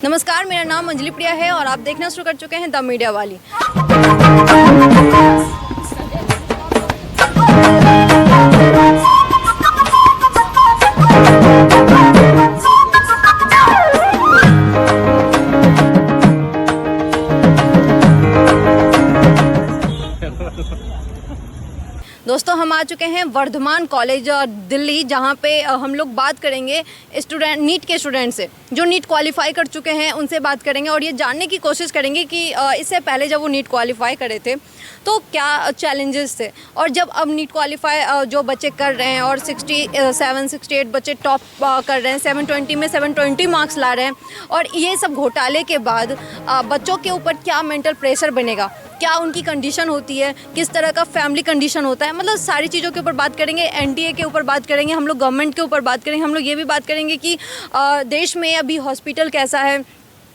नमस्कार, मेरा नाम अंजलि प्रिया है और आप देखना शुरू कर चुके हैं द मीडिया वाली। दोस्तों, हम आ चुके हैं वर्धमान कॉलेज दिल्ली, जहां पे हम लोग बात करेंगे नीट के स्टूडेंट से जो नीट क्वालिफाई कर चुके हैं। उनसे बात करेंगे और ये जानने की कोशिश करेंगे कि इससे पहले जब वो नीट क्वालिफाई करे थे तो क्या चैलेंजेस थे, और जब अब नीट क्वालिफाई जो बच्चे कर रहे हैं और 68 बच्चे टॉप कर रहे हैं, 720 में 720 मार्क्स ला रहे हैं, और ये सब घोटाले के बाद बच्चों के ऊपर क्या मेंटल प्रेशर बनेगा, क्या उनकी कंडीशन होती है, किस तरह का फैमिली कंडीशन होता है, मतलब सारी चीज़ों के ऊपर बात करेंगे। एनडीए के ऊपर बात करेंगे, हम लोग गवर्नमेंट के ऊपर बात करेंगे, हम लोग ये भी बात करेंगे कि देश में अभी हॉस्पिटल कैसा है,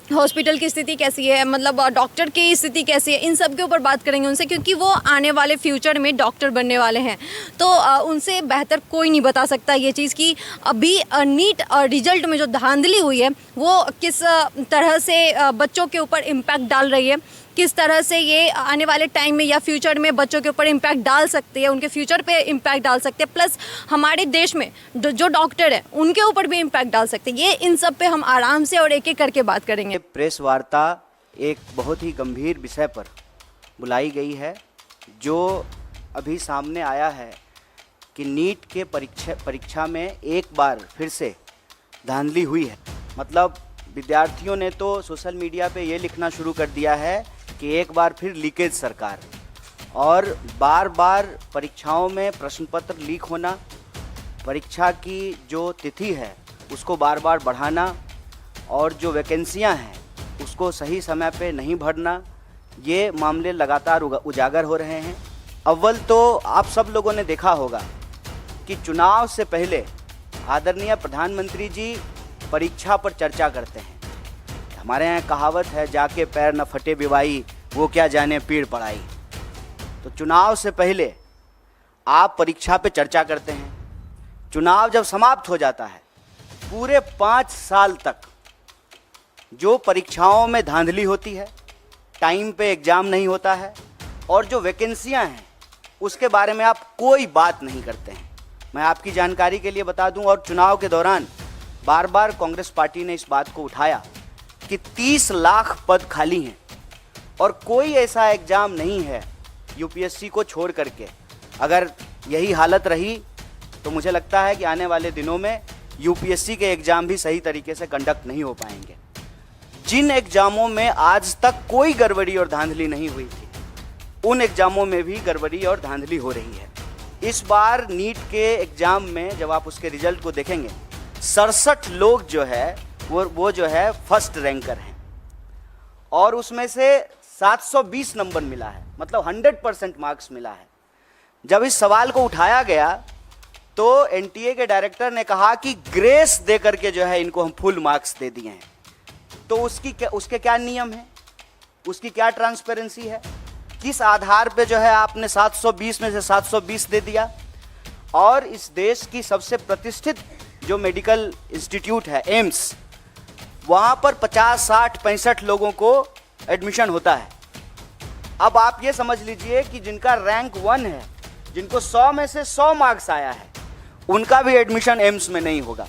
हॉस्पिटल की स्थिति कैसी है, मतलब डॉक्टर की स्थिति कैसी है, इन सब के ऊपर बात करेंगे उनसे, क्योंकि वो आने वाले फ्यूचर में डॉक्टर बनने वाले हैं। तो उनसे बेहतर कोई नहीं बता सकता ये चीज़ कि अभी नीट रिजल्ट में जो धांधली हुई है वो किस तरह से बच्चों के ऊपर इम्पैक्ट डाल रही है, किस तरह से ये आने वाले टाइम में या फ्यूचर में बच्चों के ऊपर इम्पैक्ट डाल सकती है, उनके फ्यूचर पे इम्पैक्ट डाल सकते हैं, प्लस हमारे देश में जो डॉक्टर है उनके ऊपर भी इम्पैक्ट डाल सकते हैं। ये इन सब पे हम आराम से और एक एक करके बात करेंगे। प्रेस वार्ता एक बहुत ही गंभीर विषय पर बुलाई गई है, जो अभी सामने आया है कि नीट के परीक्षा में एक बार फिर से धांधली हुई है। मतलब विद्यार्थियों ने तो सोशल मीडिया पे ये लिखना शुरू कर दिया है कि एक बार फिर लीकेज सरकार, और बार बार परीक्षाओं में प्रश्न पत्र लीक होना, परीक्षा की जो तिथि है उसको बार बार बढ़ाना, और जो वैकेंसियां हैं उसको सही समय पे नहीं भरना, ये मामले लगातार उजागर हो रहे हैं। अव्वल तो आप सब लोगों ने देखा होगा कि चुनाव से पहले आदरणीय प्रधानमंत्री जी परीक्षा पर चर्चा करते हैं। हमारे यहाँ कहावत है, जाके पैर न फटे बिवाई, वो क्या जाने पीड़ पड़ाई। तो चुनाव से पहले आप परीक्षा पे चर्चा करते हैं, चुनाव जब समाप्त हो जाता है पूरे 5 साल तक जो परीक्षाओं में धांधली होती है, टाइम पे एग्ज़ाम नहीं होता है, और जो वैकेंसियां हैं उसके बारे में आप कोई बात नहीं करते हैं। मैं आपकी जानकारी के लिए बता दूं, और चुनाव के दौरान बार बार कांग्रेस पार्टी ने इस बात को उठाया कि 30 लाख पद खाली हैं और कोई ऐसा एग्ज़ाम नहीं है यूपीएससी को छोड़ करके। अगर यही हालत रही तो मुझे लगता है कि आने वाले दिनों में यूपीएससी के एग्ज़ाम भी सही तरीके से कंडक्ट नहीं हो पाएंगे। जिन एग्ज़ामों में आज तक कोई गड़बड़ी और धांधली नहीं हुई थी, उन एग्ज़ामों में भी गड़बड़ी और धांधली हो रही है। इस बार नीट के एग्ज़ाम में जब आप उसके रिजल्ट को देखेंगे, 67 लोग जो है वो जो है फर्स्ट रैंकर हैं, और उसमें से 720 नंबर मिला है, मतलब 100% मार्क्स मिला है। जब इस सवाल को उठाया गया तो एनटीए के डायरेक्टर ने कहा कि ग्रेस दे करके जो है इनको हम फुल मार्क्स दे दिए हैं। तो उसके क्या नियम है, उसकी क्या ट्रांसपेरेंसी है, किस आधार पे जो है आपने 720 में से 720 दे दिया। और इस देश की सबसे प्रतिष्ठित जो मेडिकल इंस्टीट्यूट है एम्स, वहाँ पर 50, 60, 65 लोगों को एडमिशन होता है। अब आप ये समझ लीजिए कि जिनका रैंक 1 है, जिनको 100 में से 100 मार्क्स आया है, उनका भी एडमिशन एम्स में नहीं होगा।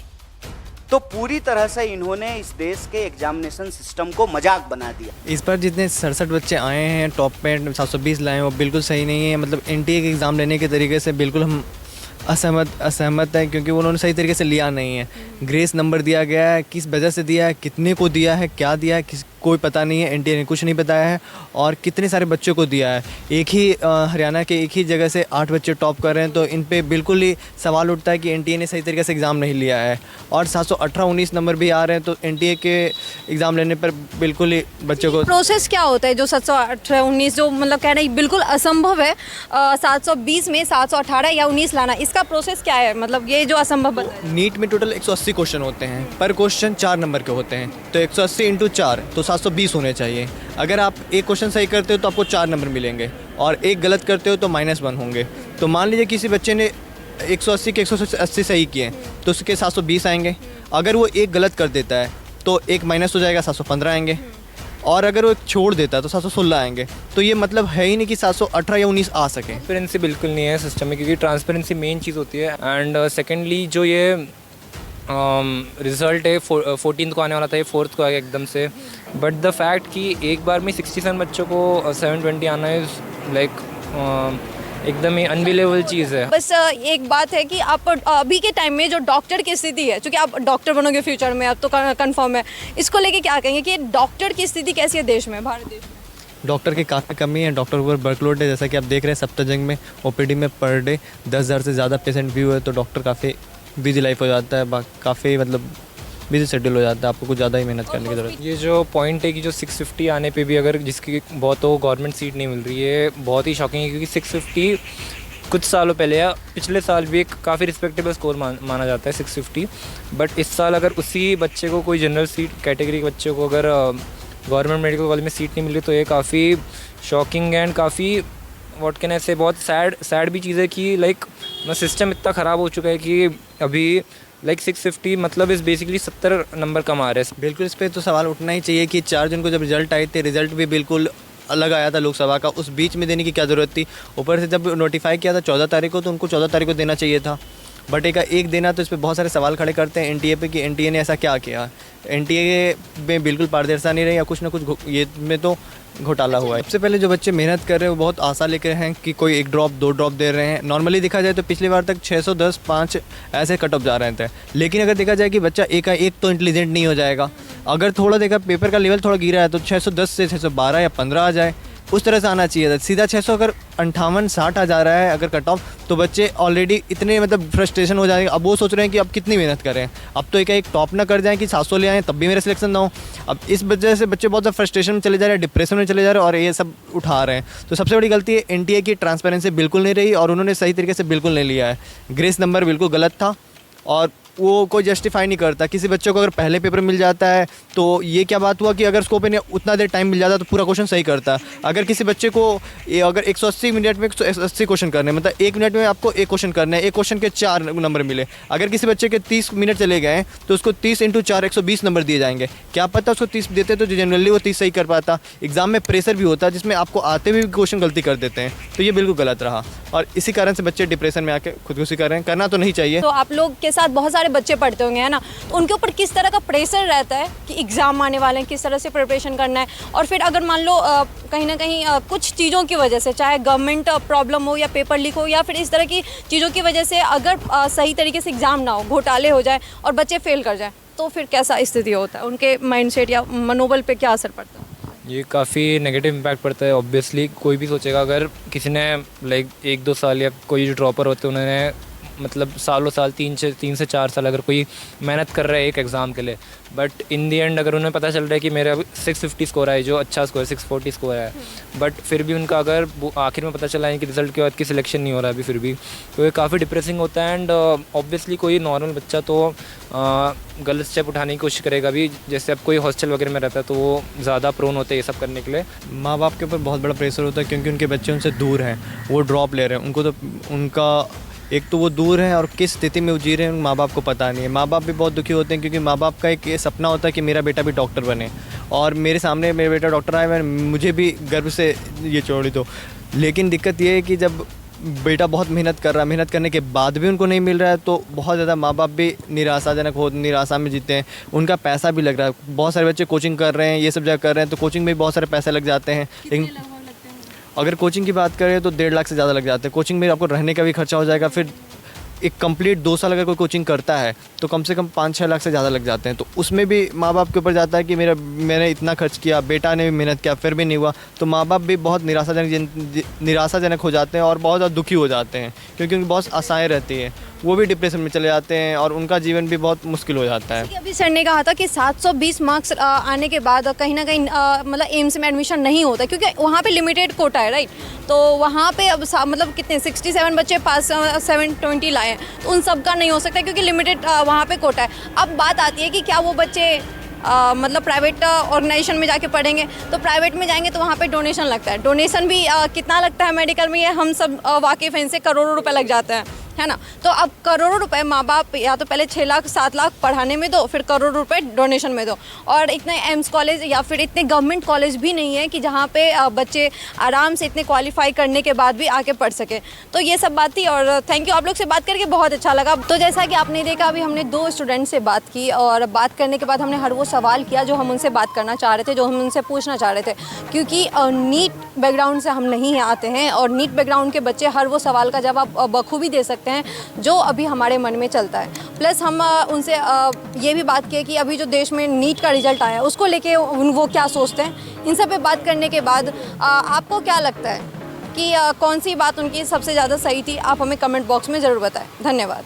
तो पूरी तरह से इन्होंने इस देश के एग्जामिनेशन सिस्टम को मजाक बना दिया। इस बार जितने 67 बच्चे आए हैं टॉप पे 720 लाए हैं, वो बिल्कुल सही नहीं है। मतलब एनटीए के एग्ज़ाम लेने के तरीके से बिल्कुल हम असहमत है, क्योंकि उन्होंने सही तरीके से लिया नहीं है। ग्रेस नंबर दिया गया है, किस वजह से दिया है, कितने को दिया है, क्या दिया है, कोई पता नहीं है। एनटीए ने कुछ नहीं बताया है, और कितने सारे बच्चों को दिया है। एक ही हरियाणा के एक ही जगह से 8 बच्चे टॉप कर रहे हैं, तो इन पे बिल्कुल ही सवाल उठता है कि एनटीए ने सही तरीके से एग्ज़ाम नहीं लिया है। और 718-19 नंबर भी आ रहे हैं, तो एनटीए के एग्ज़ाम लेने पर बिल्कुल ही बच्चों को। प्रोसेस क्या होता है जो 718-19 जो मतलब कह रहे हैं बिल्कुल असंभव है, 720 में 718 या 19 लाना, इसका प्रोसेस क्या है, मतलब ये जो असंभव है। नीट में टोटल 180 क्वेश्चन होते हैं, पर क्वेश्चन 4 नंबर के होते हैं, तो 180 × 4 तो 720 होने चाहिए। अगर आप एक क्वेश्चन सही करते हो तो आपको 4 नंबर मिलेंगे, और एक गलत करते हो तो -1 होंगे। तो मान लीजिए किसी बच्चे ने 180 के 180 सही किए तो उसके 720 आएंगे। अगर वो एक गलत कर देता है तो एक माइनस हो जाएगा, 715 आएंगे। और अगर वो छोड़ देता तो 716 आएंगे। तो ये मतलब है ही नहीं कि 718 या 19 आ सके। ट्रांसपेरेंसी बिल्कुल नहीं है सिस्टम में, क्योंकि ट्रांसपेरेंसी मेन चीज़ होती है। एंड सेकेंडली जो ये रिज़ल्ट है 14th को आने वाला था, ये 4th को आ गया एकदम से। बट द फैक्ट कि एक बार में 67 बच्चों को 720 आना इज़ लाइक एकदम ही अनबिलीवेबल चीज़ है। बस एक बात है कि आप अभी के टाइम में जो डॉक्टर की स्थिति है, क्योंकि आप डॉक्टर बनोगे फ्यूचर में, अब तो कंफर्म है, इसको लेके क्या कहेंगे कि डॉक्टर की स्थिति कैसी है देश में, भारत देश में? डॉक्टर की काफ़ी कमी है, डॉक्टर के ऊपर वर्कलोड है। जैसा कि आप देख रहे हैं सप्ताहजंग में ओपीडी में पर डे 10,000 से ज़्यादा पेशेंट भी हुए, तो डॉक्टर काफ़ी बिजी लाइफ हो जाता है, काफ़ी मतलब बिजी शेड्यूल हो जाता है, आपको कुछ ज़्यादा ही मेहनत करने की ज़रूरत है। ये जो पॉइंट है कि जो 650 आने पे भी अगर जिसकी बहुतों गवर्नमेंट सीट नहीं मिल रही है, बहुत ही शॉकिंग है। क्योंकि 650 कुछ सालों पहले या पिछले साल भी एक काफ़ी रिस्पेक्टेबल स्कोर माना जाता है 650। बट इस साल अगर उसी बच्चे को कोई जनरल सीट कैटेगरी के बच्चे को अगर गवर्नमेंट मेडिकल कॉलेज में सीट नहीं मिल रही, तो ये काफ़ी शॉकिंग एंड काफ़ी व्हाट कैन आई से बहुत सैड भी चीज़ है कि लाइक सिस्टम इतना ख़राब हो चुका है कि अभी लाइक 650 मतलब इस बेसिकली 70 नंबर कम आ रहे हैं। बिल्कुल, इस पर तो सवाल उठना ही चाहिए कि 4 जून को जब रिजल्ट आए थे, रिजल्ट भी बिल्कुल अलग आया था लोकसभा का, उस बीच में देने की क्या ज़रूरत थी। ऊपर से जब नोटिफाई किया था 14 तारीख को, तो उनको 14 तारीख को देना चाहिए था। बट एक देना, तो इस पर बहुत सारे सवाल खड़े करते हैं एनटीए पे कि एनटीए ने ऐसा क्या किया। एनटीए में बिल्कुल पारदर्शिता नहीं रही, या कुछ ना कुछ ये में तो घोटाला हुआ है। सबसे पहले जो बच्चे मेहनत कर रहे हैं वो बहुत आशा लेकर हैं कि कोई 1 ड्रॉप 2 ड्रॉप दे रहे हैं। नॉर्मली देखा जाए तो पिछली बार तक 610 5 ऐसे कट ऑफ जा रहे थे। लेकिन अगर देखा जाए कि बच्चा एक तो इंटेलिजेंट नहीं हो जाएगा, अगर थोड़ा देखा पेपर का लेवल थोड़ा गिरा है तो 610 से 612 या 15 आ जाए, उस तरह से आना चाहिए था। सीधा 600 अगर 58 60 आ जा रहा है अगर कट ऑफ, तो बच्चे ऑलरेडी इतने मतलब फ्रस्ट्रेशन हो जाएंगे। अब वो सोच रहे हैं कि अब कितनी मेहनत करें, अब तो एक टॉप ना कर जाएं कि 700 ले आएँ तब भी मेरा सिलेक्शन ना हो। अब इस वजह से बच्चे बहुत ज़्यादा फ्रस्ट्रेशन में चले जा रहे हैं, डिप्रेशन में चले जा रहे हैं और ये सब उठा रहे हैं। तो सबसे बड़ी गलती है एनटीए की ट्रांसपेरेंसी बिल्कुल नहीं रही और उन्होंने सही तरीके से बिल्कुल नहीं लिया है। ग्रेस नंबर बिल्कुल गलत था और वो कोई जस्टिफाई नहीं करता। किसी बच्चे को अगर पहले पेपर मिल जाता है तो ये क्या बात हुआ कि अगर उसको उतना देर टाइम मिल जाता तो पूरा क्वेश्चन सही करता। अगर किसी बच्चे को अगर 180 मिनट में 180 क्वेश्चन करने, मतलब 1 मिनट में आपको 1 क्वेश्चन करना है, 1 क्वेश्चन के 4 नंबर मिले। अगर किसी बच्चे के 30 मिनट चले गए तो उसको 30 × 4 120 नंबर दिए जाएंगे। क्या पता उसको 30 देते तो जनरली वो 30 सही कर पाता। एग्जाम में प्रेशर भी होता है जिसमें आपको आते हुए भी क्वेश्चन गलती कर देते हैं, तो ये बिल्कुल गलत रहा और इसी कारण से बच्चे डिप्रेशन में आके खुदकुशी कर रहे हैं। करना तो नहीं चाहिए। तो आप लोग के साथ बहुत सारे बच्चे पढ़ते होंगे, है ना, तो उनके ऊपर किस तरह का प्रेशर रहता है कि एग्ज़ाम आने वाले हैं, किस तरह से प्रिपरेशन करना है? और फिर अगर मान लो कहीं ना कहीं कुछ चीज़ों की वजह से, चाहे गवर्नमेंट प्रॉब्लम हो या पेपर लीक हो या फिर इस तरह की चीज़ों की वजह से अगर सही तरीके से एग्ज़ाम ना हो, घोटाले हो जाए और बच्चे फेल कर जाए, तो फिर कैसा स्थिति होता है? उनके माइंडसेट या मनोबल पे क्या असर पड़ता है? ये काफ़ी नेगेटिव इम्पैक्ट पड़ता है। ऑब्वियसली कोई भी सोचेगा अगर किसी ने लाइक 1-2 साल या कोई ड्रॉपर होते उन्होंने मतलब सालों साल 3 से 4 साल अगर कोई मेहनत कर रहा है एक एग्ज़ाम के लिए, बट इन दी एंड अगर उन्हें पता चल रहा है कि मेरा अभी 650 स्कोर है, जो अच्छा स्कोर है, 640 स्कोर है, बट फिर भी उनका अगर आखिर में पता चला है कि रिज़ल्ट के बाद की सिलेक्शन नहीं हो रहा है अभी फिर भी, तो ये काफ़ी डिप्रेसिंग होता है। एंड ऑब्वियसली कोई नॉर्मल बच्चा तो गलत स्टेप उठाने की कोशिश करेगा भी। जैसे अब कोई हॉस्टल वगैरह में रहता है तो वो ज़्यादा प्रोन होते हैं ये सब करने के लिए। माँ बाप के ऊपर बहुत बड़ा प्रेशर होता है क्योंकि उनके बच्चे उनसे दूर हैं, वो ड्रॉप ले रहे हैं। उनको तो उनका एक तो वो दूर है और किस स्थिति में वो जी रहे हैं माँ बाप को पता नहीं है। माँ बाप भी बहुत दुखी होते हैं क्योंकि माँ बाप का एक ये सपना होता है कि मेरा बेटा भी डॉक्टर बने और मेरे सामने मेरा बेटा डॉक्टर आए, मुझे भी गर्व से ये छोड़ी दो। लेकिन दिक्कत ये है कि जब बेटा बहुत मेहनत कर रहा है, मेहनत करने के बाद भी उनको नहीं मिल रहा है तो बहुत ज़्यादा माँ बाप भी निराशा में जीते हैं। उनका पैसा भी लग रहा है। बहुत सारे बच्चे कोचिंग कर रहे हैं, ये सब जगह कर रहे हैं, तो कोचिंग में भी बहुत सारे पैसे लग जाते हैं। लेकिन अगर कोचिंग की बात करें तो 1.5 लाख से ज़्यादा लग जाते हैं। कोचिंग में आपको रहने का भी खर्चा हो जाएगा। फिर एक कंप्लीट 2 साल अगर कोई कोचिंग करता है तो कम से कम 5-6 लाख से ज़्यादा लग जाते हैं। तो उसमें भी माँ बाप के ऊपर जाता है कि मैंने इतना खर्च किया, बेटा ने भी मेहनत किया, फिर भी नहीं हुआ, तो माँ बाप भी बहुत निराशाजनक हो जाते हैं और बहुत ज़्यादा दुखी हो जाते हैं क्योंकि उनकी बहुत आशाएँ रहती हैं। वो भी डिप्रेशन में चले जाते हैं और उनका जीवन भी बहुत मुश्किल हो जाता है। अभी सर ने कहा था कि 720 मार्क्स आने के बाद कहीं ना कहीं मतलब एम्स में एडमिशन नहीं होता क्योंकि वहाँ पे लिमिटेड कोटा है, राइट? तो वहाँ पे अब मतलब कितने 67 बच्चे पास 720 लाए हैं, तो उन सब का नहीं हो सकता क्योंकि लिमिटेड वहाँ पे कोटा है। अब बात आती है कि क्या वो बच्चे मतलब प्राइवेट ऑर्गेनाइजेशन में जाके पढ़ेंगे, तो प्राइवेट में जाएंगे तो वहाँ पे डोनेशन लगता है। डोनेशन भी कितना लगता है मेडिकल में, ये हम सब वाकिफ़ हैं, इनसे करोड़ों रुपए लग जाते हैं। है ना। तो अब करोड़ों रुपए माँ बाप या तो पहले 6 लाख 7 लाख पढ़ाने में दो, फिर करोड़ों रुपए डोनेशन में दो, और इतने एम्स कॉलेज या फिर इतने गवर्नमेंट कॉलेज भी नहीं है कि जहाँ पे बच्चे आराम से इतने क्वालिफाई करने के बाद भी आके पढ़ सके। तो ये सब बात थी, और थैंक यू, आप लोग से बात करके बहुत अच्छा लगा। तो जैसा कि आपने देखा, अभी हमने 2 स्टूडेंट से बात की, और बात करने के बाद हमने हर वो सवाल किया जो हम उनसे बात करना चाह रहे थे, जो हम उनसे पूछना चाह रहे थे, क्योंकि नीट बैकग्राउंड से हम नहीं आते हैं, और नीट बैकग्राउंड के बच्चे हर वो सवाल का जवाब बखूबी दे सकते हैं जो अभी हमारे मन में चलता है। प्लस हम उनसे ये भी बात की कि अभी जो देश में नीट का रिजल्ट आया है उसको लेके वो क्या सोचते हैं। इन सब पे बात करने के बाद आपको क्या लगता है कि कौन सी बात उनकी सबसे ज़्यादा सही थी, आप हमें कमेंट बॉक्स में ज़रूर बताएं। धन्यवाद।